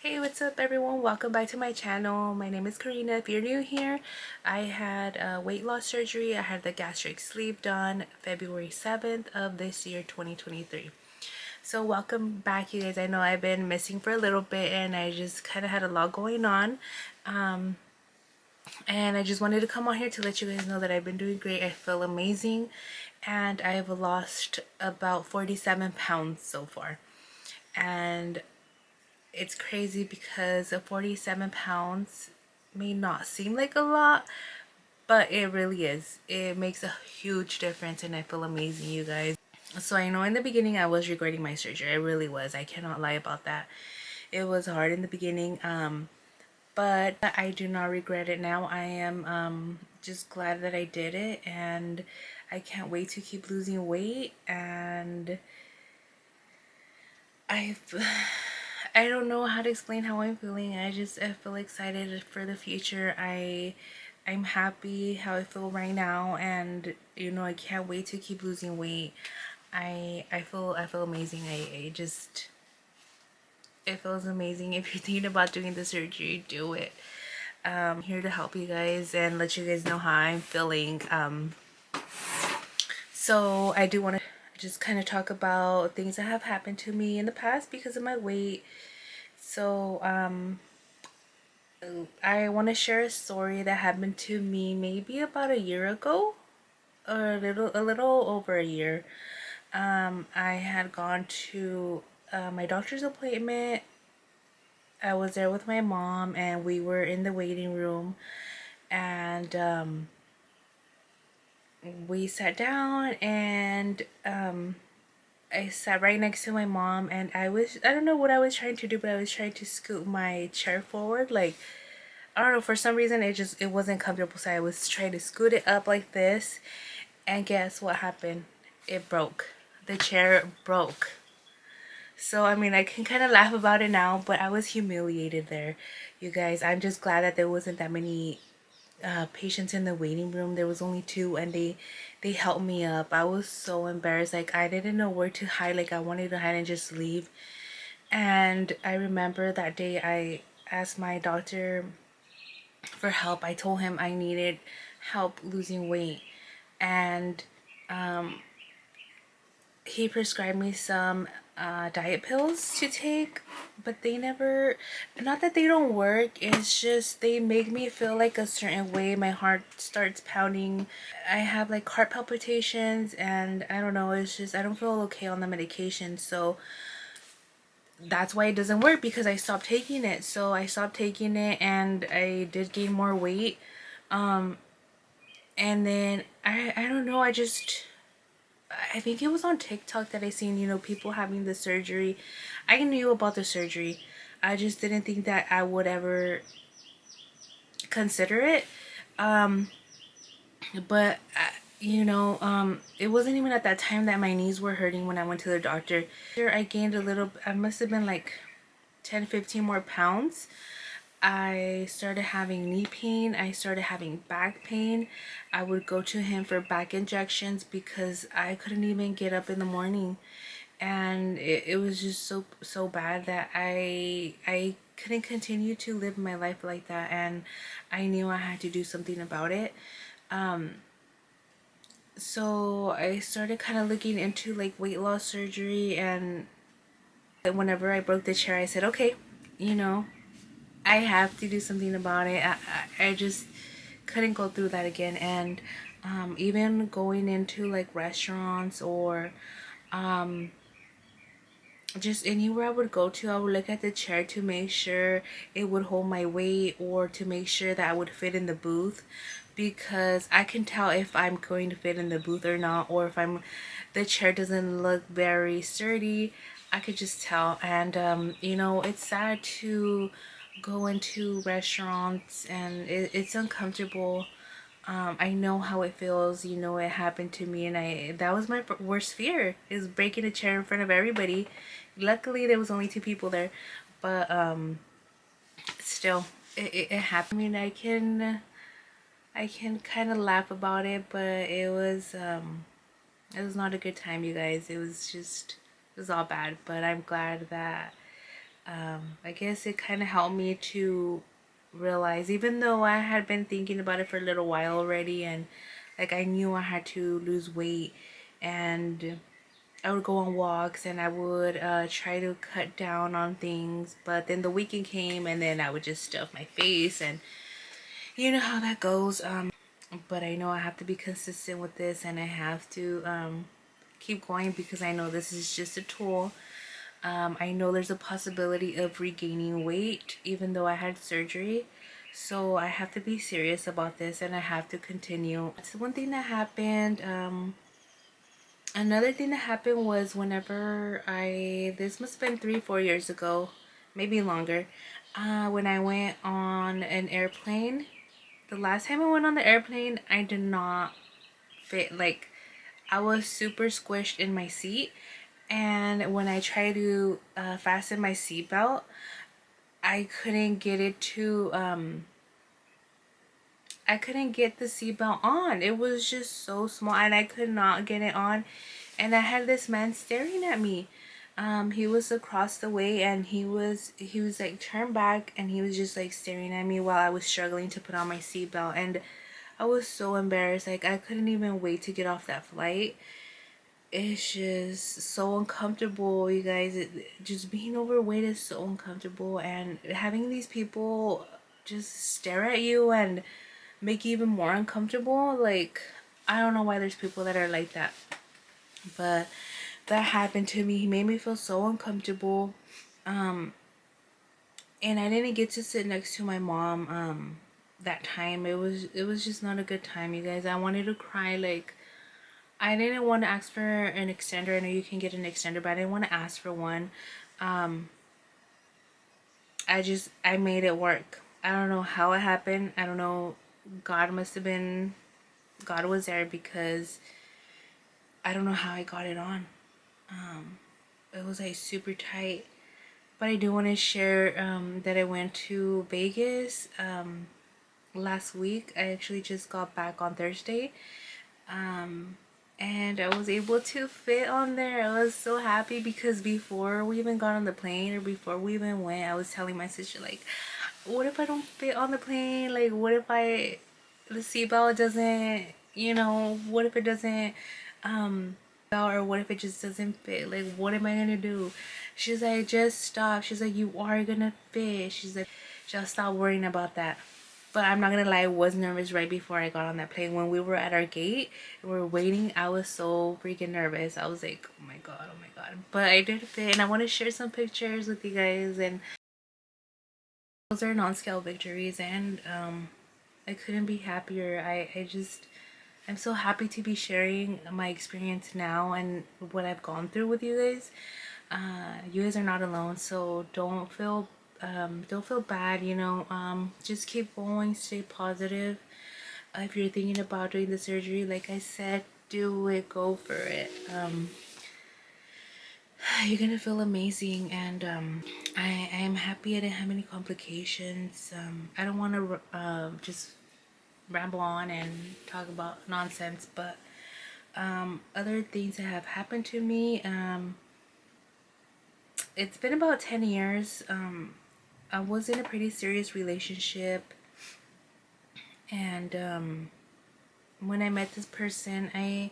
Hey, what's up everyone? Welcome back to my channel. My name is Karina. If you're new here, I had weight loss surgery. I had the gastric sleeve done February 7th of this year, 2023. So welcome back, you guys. I know I've been missing for a little bit and I just kind of had a lot going on. And I just wanted to come on here to let you guys know that I've been doing great. I feel amazing and I've lost about 47 pounds so far. And it's crazy because 47 pounds may not seem like a lot, but it really is. It makes a huge difference and I feel amazing, you guys. So I know in the beginning I was regretting my surgery. I really was. I cannot lie about that. It was hard in the beginning, but I do not regret it now. I am just glad that I did it, and I can't wait to keep losing weight. And I've I don't know how to explain how I'm feeling. I feel excited for the future. I'm happy how I feel right now, and you know, I can't wait to keep losing weight. I feel amazing. I just it feels amazing. If you're thinking about doing the surgery, do it. I'm here to help you guys and let you guys know how I'm feeling. So I do want to just kind of talk about things that have happened to me in the past because of my weight. So I want to share a story that happened to me maybe about a year ago, or a little over a year. I had gone to my doctor's appointment. I was there with my mom and we were in the waiting room, and we sat down, and I sat right next to my mom, and I don't know what I was trying to do, but I was trying to scoot my chair forward. Like, I don't know, for some reason it wasn't comfortable, so I was trying to scoot it up like this, and guess what happened? It broke. The chair broke. So I mean, I can kind of laugh about it now, but I was humiliated there, you guys. I'm just glad that there wasn't that many patients in the waiting room. There was only two, and they helped me up. I was so embarrassed. Like, I didn't know where to hide. Like, I wanted to hide and just leave. And I remember that day I asked my doctor for help. I told him I needed help losing weight, and he prescribed me some diet pills to take, but they never, not that they don't work, it's just they make me feel like a certain way. My heart starts pounding. I have like heart palpitations, and I don't know, it's just I don't feel okay on the medication. So that's why it doesn't work, because I stopped taking it. So I stopped taking it and I did gain more weight. And then I don't know, I think it was on TikTok that I seen, you know, people having the surgery. I knew about the surgery. I just didn't think that I would ever consider it. But you know, it wasn't even at that time that my knees were hurting when I went to the doctor. I gained a little, I must have been like 10-15 more pounds. I started having knee pain. I started having back pain. I would go to him for back injections because I couldn't even get up in the morning, and it was just so bad that I couldn't continue to live my life like that, and I knew I had to do something about it. So I started kind of looking into like weight loss surgery, and whenever I broke the chair, I said, okay, you know, I have to do something about it. I just couldn't go through that again. And even going into like restaurants or just anywhere I would go to, I would look at the chair to make sure it would hold my weight, or to make sure that I would fit in the booth, because I can tell if I'm going to fit in the booth or not, or if the chair doesn't look very sturdy. I could just tell. And you know, it's sad to go into restaurants and it's uncomfortable. I know how it feels. You know, it happened to me, and that was my worst fear, is breaking a chair in front of everybody. Luckily, there was only two people there, but still, it happened. I mean, I can kind of laugh about it, but it was not a good time, you guys. It was all bad. But I'm glad that I guess it kind of helped me to realize, even though I had been thinking about it for a little while already, and like I knew I had to lose weight, and I would go on walks and I would try to cut down on things, but then the weekend came and then I would just stuff my face, and you know how that goes. But I know I have to be consistent with this, and I have to keep going, because I know this is just a tool. I know there's a possibility of regaining weight even though I had surgery. So I have to be serious about this, and I have to continue. That's one thing that happened. Another thing that happened was whenever this must have been 3, 4 years ago, maybe longer, when I went on an airplane. The last time I went on the airplane, I did not fit. Like, I was super squished in my seat, and when I tried to fasten my seatbelt, I couldn't get it to I couldn't get the seatbelt on. It was just so small, and I could not get it on. And I had this man staring at me. He was across the way, and he was like turned back, and he was just like staring at me while I was struggling to put on my seatbelt. And I was so embarrassed. Like, I couldn't even wait to get off that flight. It's just so uncomfortable, you guys. Just being overweight is so uncomfortable, and having these people just stare at you and make you even more uncomfortable. Like, I don't know why there's people that are like that, but that happened to me. He made me feel so uncomfortable. And I didn't get to sit next to my mom that time. It was just not a good time, you guys. I wanted to cry. Like, I didn't want to ask for an extender. I know you can get an extender, but I didn't want to ask for one. I made it work. I don't know how it happened. I don't know. God was there, because I don't know how I got it on. It was like super tight. But I do want to share that I went to Vegas last week. I actually just got back on Thursday. And I was able to fit on there. I was so happy, because before we even got on the plane, or before we even went, I was telling my sister, like, what if I don't fit on the plane? Like, what if the seatbelt doesn't, what if it doesn't, or what if it just doesn't fit? Like, what am I gonna do? She's like, just stop. She's like, you are gonna fit. She's like, just stop worrying about that. But I'm not gonna lie, I was nervous right before I got on that plane. When we were at our gate and we were waiting, I was so freaking nervous. I was like, oh my god, oh my god. But I did fit, and I want to share some pictures with you guys. And those are non-scale victories, and I couldn't be happier. I'm so happy to be sharing my experience now and what I've gone through with you guys. You guys are not alone, so don't feel bad. Just keep going, stay positive. If you're thinking about doing the surgery, like I said, do it, go for it. You're gonna feel amazing, and I am happy I didn't have any complications. I don't want to just ramble on and talk about nonsense, but other things that have happened to me. It's been about 10 years. I was in a pretty serious relationship, and when I met this person, I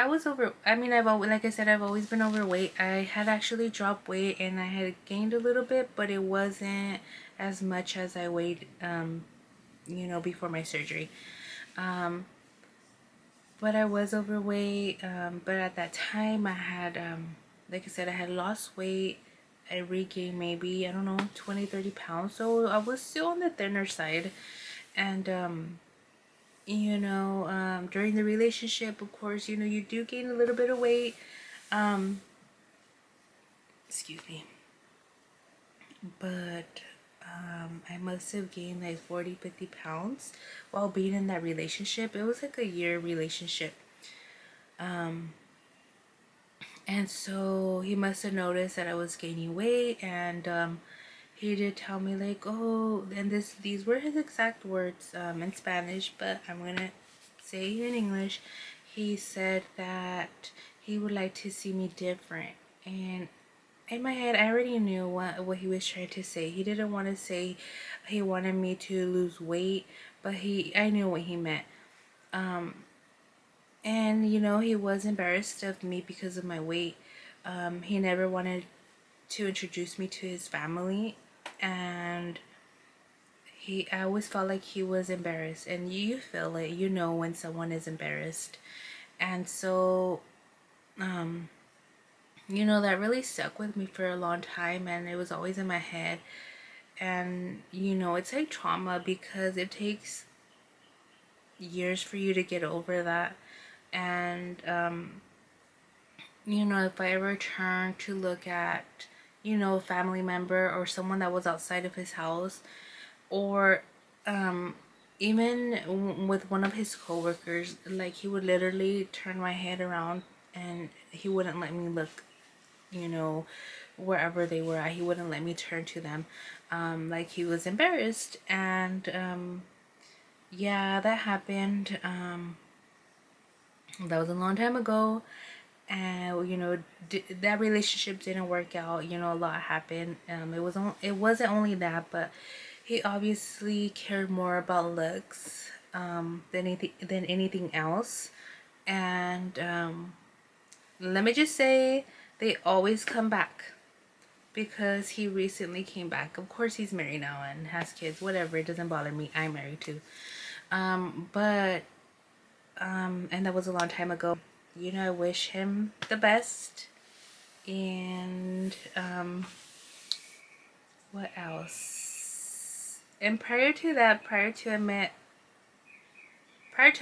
was over. I mean, like I said, I've always been overweight. I had actually dropped weight, and I had gained a little bit, but it wasn't as much as I weighed, before my surgery. But I was overweight. But at that time, I had, like I said, I had lost weight. I regained maybe, I don't know, 20, 30 pounds. So I was still on the thinner side. And, during the relationship, of course, you do gain a little bit of weight. Excuse me. But I must have gained like 40, 50 pounds while being in that relationship. It was like a year relationship. And so he must have noticed that I was gaining weight, and he did tell me, like, oh, and these were his exact words in Spanish, but I'm gonna say it in English. He said that he would like to see me different, and in my head, I already knew what he was trying to say. He didn't want to say he wanted me to lose weight, but I knew what he meant. And you know, he was embarrassed of me because of my weight. He never wanted to introduce me to his family, and I always felt like he was embarrassed, and you feel it, you know, when someone is embarrassed. And so you know, that really stuck with me for a long time, and it was always in my head. And you know, it's like trauma because it takes years for you to get over that. And you know, if I ever turn to look at, you know, a family member or someone that was outside of his house, or even with one of his coworkers, like he would literally turn my head around and he wouldn't let me look, you know, wherever they were at. He wouldn't let me turn to them. Like he was embarrassed. And yeah, that happened. That was a long time ago. And you know, that relationship didn't work out. You know, a lot happened. It wasn't only that, but he obviously cared more about looks than anything else. And let me just say, they always come back, because he recently came back. Of course, he's married now and has kids. Whatever, it doesn't bother me. I'm married too. But and that was a long time ago. You know, I wish him the best. And what else? And prior to I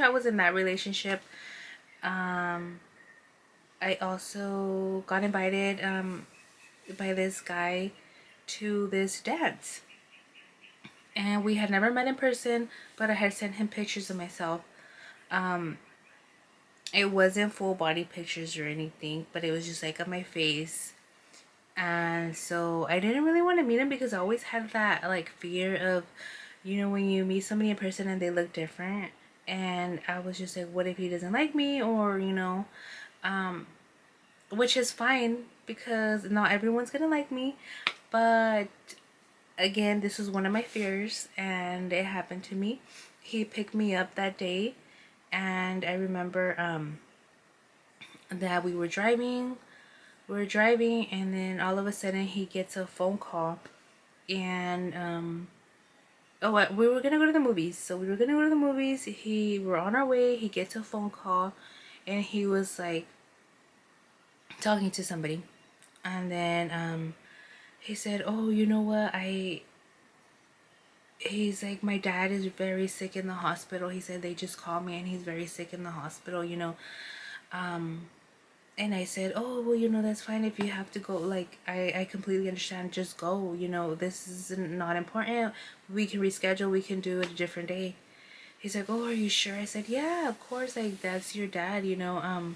was in that relationship, I also got invited by this guy to this dance. And we had never met in person, but I had sent him pictures of myself. It wasn't full body pictures or anything, but it was just like on my face. And so I didn't really want to meet him because I always had that like fear of, you know, when you meet somebody in person and they look different. And I was just like, what if he doesn't like me? Or, you know, which is fine because not everyone's gonna like me. But again, this was one of my fears and it happened to me. He picked me up that day, and I remember that we were driving, and then all of a sudden he gets a phone call. And we were gonna go to the movies, so we were gonna go to the movies. We're on our way. He gets a phone call, and he was like talking to somebody. And then he said, oh, you know what, he's like, my dad is very sick in the hospital. He said they just called me and he's very sick in the hospital, you know. And I said, oh, well, you know, that's fine if you have to go. Like, I completely understand. Just go. You know, this is not important. We can reschedule. We can do it a different day. He's like, oh, are you sure? I said, yeah, of course. Like, that's your dad, you know.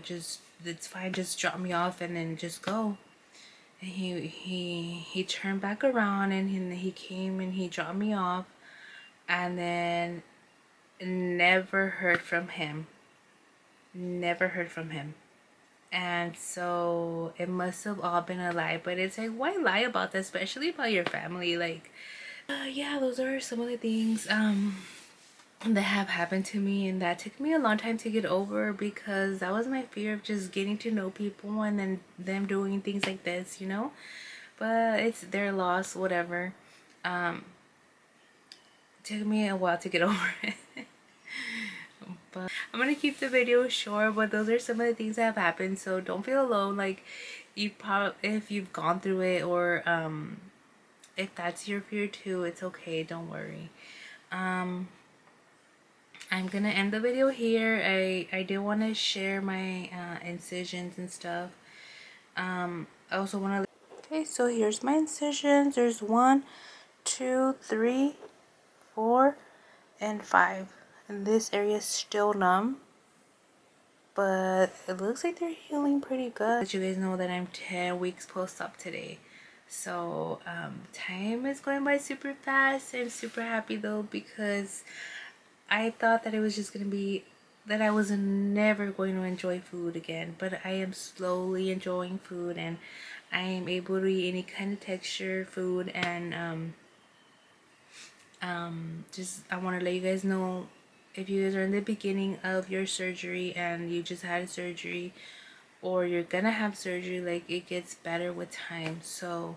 Just, it's fine. Just drop me off and then just go. And he turned back around, and he came and he dropped me off. And then never heard from him. Never heard from him. And so it must have all been a lie. But it's like, why lie about this, especially about your family? Like, yeah, those are some of the things that have happened to me, and that took me a long time to get over, because that was my fear of just getting to know people and then them doing things like this, you know. But it's their loss, whatever. It took me a while to get over it. But I'm gonna keep the video short, but those are some of the things that have happened, so don't feel alone. Like, if you've gone through it, or if that's your fear too, it's okay, don't worry. I'm gonna end the video here. I do want to share my incisions and stuff. I also want to. Okay, so here's my incisions. There's 1, 2, 3, 4, and 5. And this area is still numb, but it looks like they're healing pretty good. Let you guys know that I'm 10 weeks post-op today. So time is going by super fast. I'm super happy though, because I thought that it was just gonna be that I was never going to enjoy food again, but I am slowly enjoying food, and I am able to eat any kind of texture food. And just I want to let you guys know, if you guys are in the beginning of your surgery and you just had surgery, or you're gonna have surgery, like, it gets better with time. So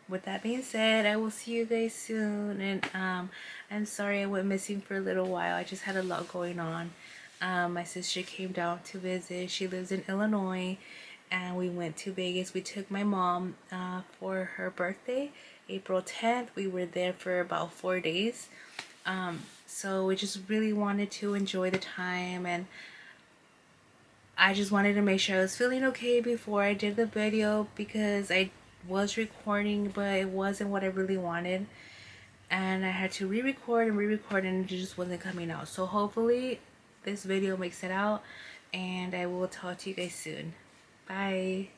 with that being said, I will see you guys soon. And I'm sorry I went missing for a little while. I just had a lot going on. My sister came down to visit. She lives in Illinois, and we went to Vegas. We took my mom for her birthday, April 10th. We were there for about 4 days. So we just really wanted to enjoy the time, and I just wanted to make sure I was feeling okay before I did the video, because I was recording but it wasn't what I really wanted, and I had to re-record and re-record, and it just wasn't coming out. So hopefully this video makes it out, and I will talk to you guys soon. Bye.